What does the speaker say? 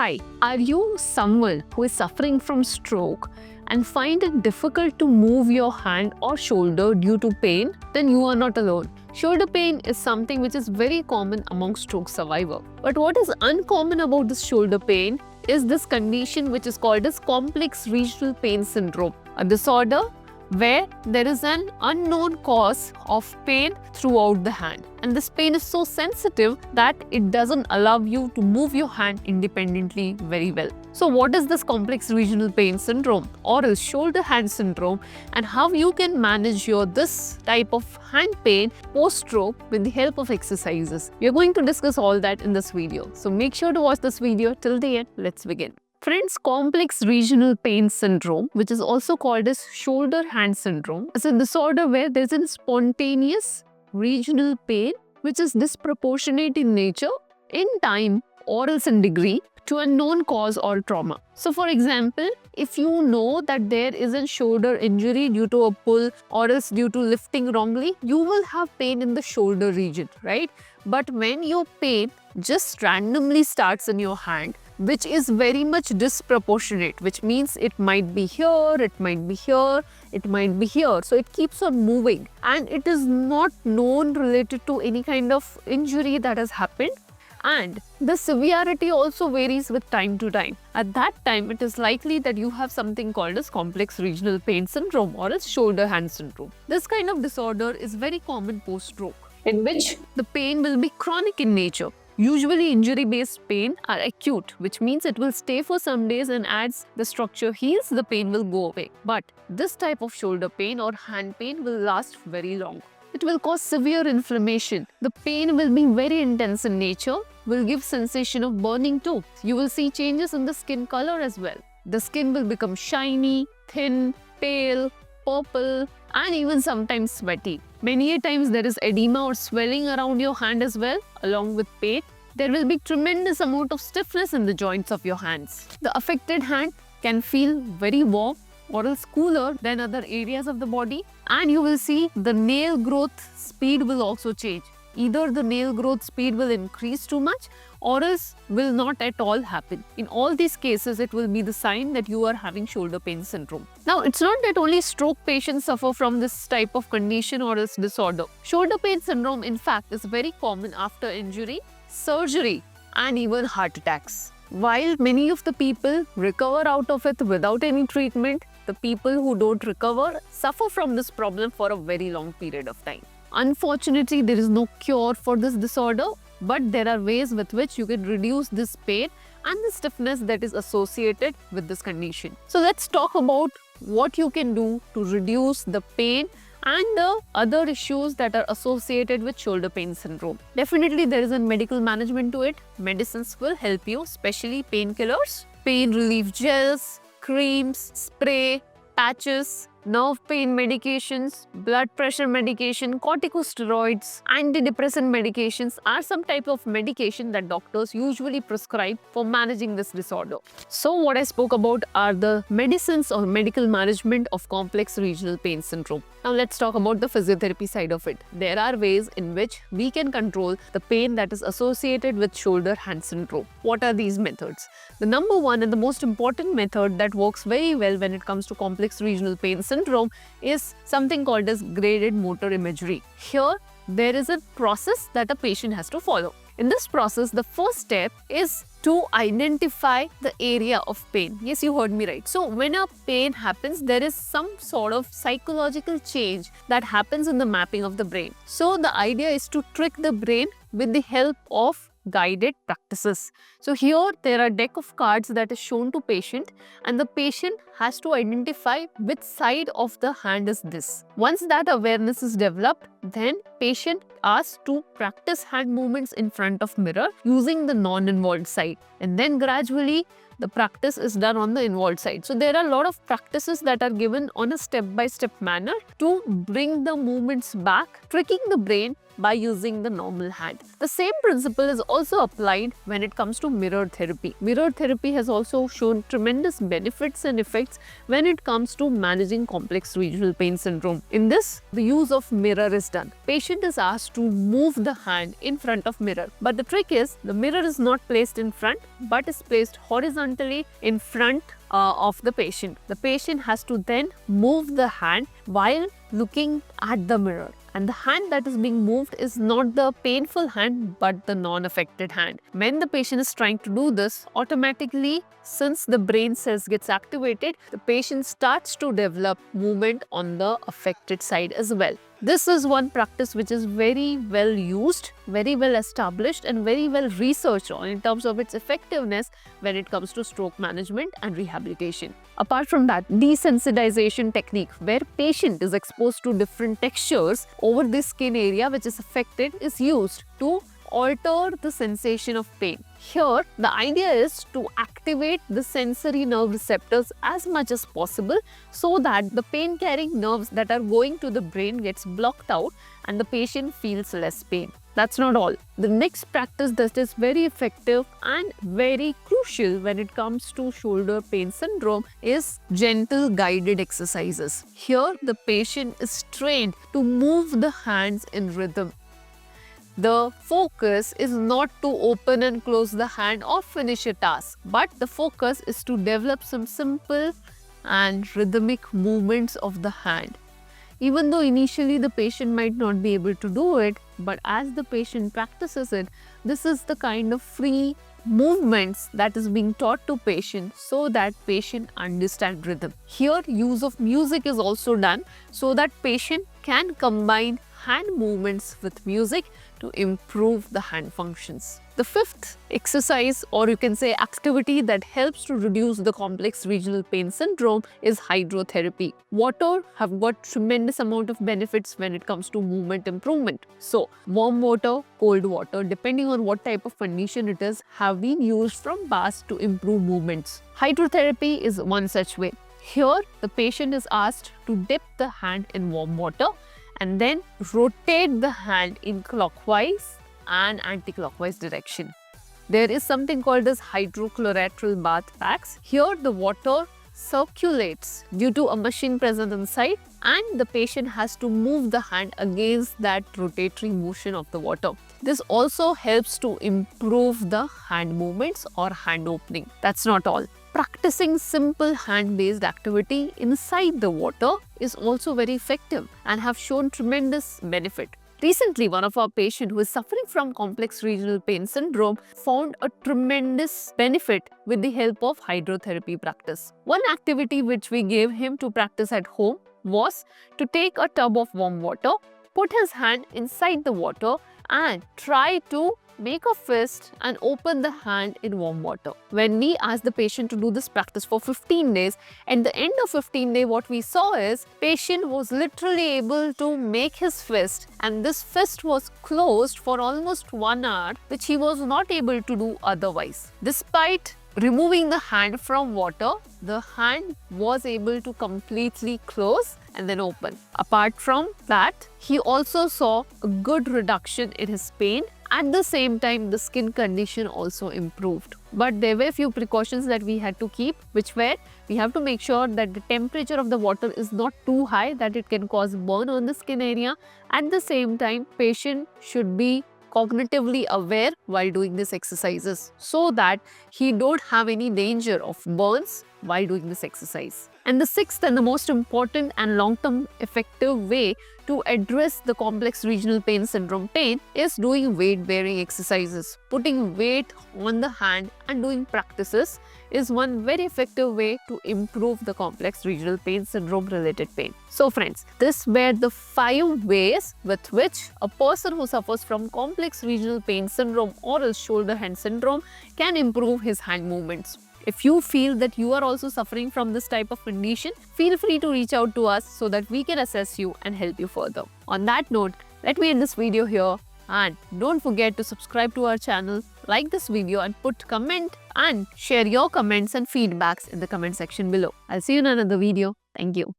Hi, are you someone who is suffering from stroke and find it difficult to move your hand or shoulder due to pain? Then you are not alone. Shoulder pain is something which is very common among stroke survivors. But what is uncommon about this shoulder pain is this condition which is called as complex regional pain syndrome, a disorder where there is an unknown cause of pain throughout the hand. And this pain is so sensitive that it doesn't allow you to move your hand independently very well. So what is this complex regional pain syndrome or else shoulder hand syndrome, and how you can manage this type of hand pain post-stroke with the help of exercises? We are going to discuss all that in this video. So make sure to watch this video till the end. Let's begin. Friends, complex regional pain syndrome, which is also called as shoulder hand syndrome, is a disorder where there is a spontaneous regional pain which is disproportionate in nature, in time, or else in degree to a known cause or trauma. So for example, if you know that there is a shoulder injury due to a pull or else due to lifting wrongly, you will have pain in the shoulder region, right? But when your pain just randomly starts in your hand, which is very much disproportionate, which means it might be here, it might be here, it might be here. So it keeps on moving and it is not known related to any kind of injury that has happened. And the severity also varies with time to time. At that time, it is likely that you have something called as complex regional pain syndrome or as shoulder hand syndrome. This kind of disorder is very common post-stroke, in which the pain will be chronic in nature. Usually injury-based pain are acute, which means it will stay for some days, and as the structure heals, the pain will go away. But this type of shoulder pain or hand pain will last very long. It will cause severe inflammation. The pain will be very intense in nature, will give sensation of burning too. You will see changes in the skin color as well. The skin will become shiny, thin, pale, purple, and even sometimes sweaty. Many a times there is edema or swelling around your hand as well, along with pain. There will be tremendous amount of stiffness in the joints of your hands. The affected hand can feel very warm or else cooler than other areas of the body, and you will see the nail growth speed will also change. Either the nail growth speed will increase too much or else will not at all happen. In all these cases, it will be the sign that you are having shoulder pain syndrome. Now, it's not that only stroke patients suffer from this type of condition or else disorder. Shoulder pain syndrome, in fact, is very common after injury, surgery, and even heart attacks. While many of the people recover out of it without any treatment, the people who don't recover suffer from this problem for a very long period of time. Unfortunately, there is no cure for this disorder, but there are ways with which you can reduce this pain and the stiffness that is associated with this condition. So let's talk about what you can do to reduce the pain and the other issues that are associated with shoulder pain syndrome. Definitely there is a medical management to it. Medicines will help you, especially painkillers, pain relief gels, creams, spray, patches, nerve pain medications, blood pressure medication, corticosteroids, antidepressant medications are some type of medication that doctors usually prescribe for managing this disorder. So what I spoke about are the medicines or medical management of complex regional pain syndrome. Now let's talk about the physiotherapy side of it. There are ways in which we can control the pain that is associated with shoulder hand syndrome. What are these methods? The number one and the most important method that works very well when it comes to complex regional pain syndrome is something called as graded motor imagery. Here, there is a process that a patient has to follow. In this process, the first step is to identify the area of pain. Yes, you heard me right. So when a pain happens, there is some sort of psychological change that happens in the mapping of the brain. So the idea is to trick the brain with the help of guided practices. So here there are deck of cards that is shown to patient, and the patient has to identify which side of the hand is this. Once that awareness is developed, then patient asked to practice hand movements in front of mirror using the non-involved side, and then gradually the practice is done on the involved side. So there are a lot of practices that are given on a step-by-step manner to bring the movements back, tricking the brain by using the normal hand. The same principle is also applied when it comes to mirror therapy. Mirror therapy has also shown tremendous benefits and effects when it comes to managing complex regional pain syndrome. In this, the use of mirror is done. Patient is asked to move the hand in front of mirror. But the trick is, the mirror is not placed in front but is placed horizontally in front of the patient. The patient has to then move the hand while looking at the mirror. And the hand that is being moved is not the painful hand but the non-affected hand. When the patient is trying to do this, automatically, since the brain cells gets activated, the patient starts to develop movement on the affected side as well. This is one practice which is very well used, very well established and very well researched on in terms of its effectiveness when it comes to stroke management and rehabilitation. Apart from that, desensitization technique, where patient is exposed to different textures over the skin area which is affected, is used to alter the sensation of pain. Here, the idea is to activate the sensory nerve receptors as much as possible so that the pain-carrying nerves that are going to the brain gets blocked out and the patient feels less pain. That's not all. The next practice that is very effective and very crucial when it comes to shoulder pain syndrome is gentle guided exercises. Here, the patient is trained to move the hands in rhythm. The focus is not to open and close the hand or finish a task, but the focus is to develop some simple and rhythmic movements of the hand. Even though initially the patient might not be able to do it, but as the patient practices it, this is the kind of free movements that is being taught to patient so that patient understand rhythm. Here, use of music is also done so that patient can combine hand movements with music to improve the hand functions. The fifth exercise, or you can say activity, that helps to reduce the complex regional pain syndrome is hydrotherapy. Water have got tremendous amount of benefits when it comes to movement improvement. So, warm water, cold water, depending on what type of condition it is, have been used from past to improve movements. Hydrotherapy is one such way. Here, the patient is asked to dip the hand in warm water and then rotate the hand in clockwise and anti-clockwise direction. There is something called as hydrochloratrial bath packs. Here the water circulates due to a machine present inside and the patient has to move the hand against that rotatory motion of the water. This also helps to improve the hand movements or hand opening. That's not all. Practicing simple hand-based activity inside the water is also very effective and have shown tremendous benefit. Recently, one of our patients who is suffering from complex regional pain syndrome found a tremendous benefit with the help of hydrotherapy practice. One activity which we gave him to practice at home was to take a tub of warm water, put his hand inside the water and try to make a fist and open the hand in warm water. When we asked the patient to do this practice for 15 days, at the end of 15 days, what we saw is patient was literally able to make his fist, and this fist was closed for almost 1 hour, which he was not able to do otherwise. Despite removing the hand from water, the hand was able to completely close and then open. Apart from that, he also saw a good reduction in his pain. At the same time, the skin condition also improved. But there were few precautions that we had to keep, which were we have to make sure that the temperature of the water is not too high that it can cause burn on the skin area. At the same time, patient should be cognitively aware while doing these exercises so that he don't have any danger of burns while doing this exercise. And the sixth and the most important and long-term effective way to address the complex regional pain syndrome pain is doing weight-bearing exercises. Putting weight on the hand and doing practices is one very effective way to improve the complex regional pain syndrome related pain. So friends, these were the 5 ways with which a person who suffers from complex regional pain syndrome or else shoulder hand syndrome can improve his hand movements. If you feel that you are also suffering from this type of condition, feel free to reach out to us so that we can assess you and help you further. On that note, let me end this video here, and don't forget to subscribe to our channel, like this video and put comment and share your comments and feedbacks in the comment section below. I'll see you in another video. Thank you.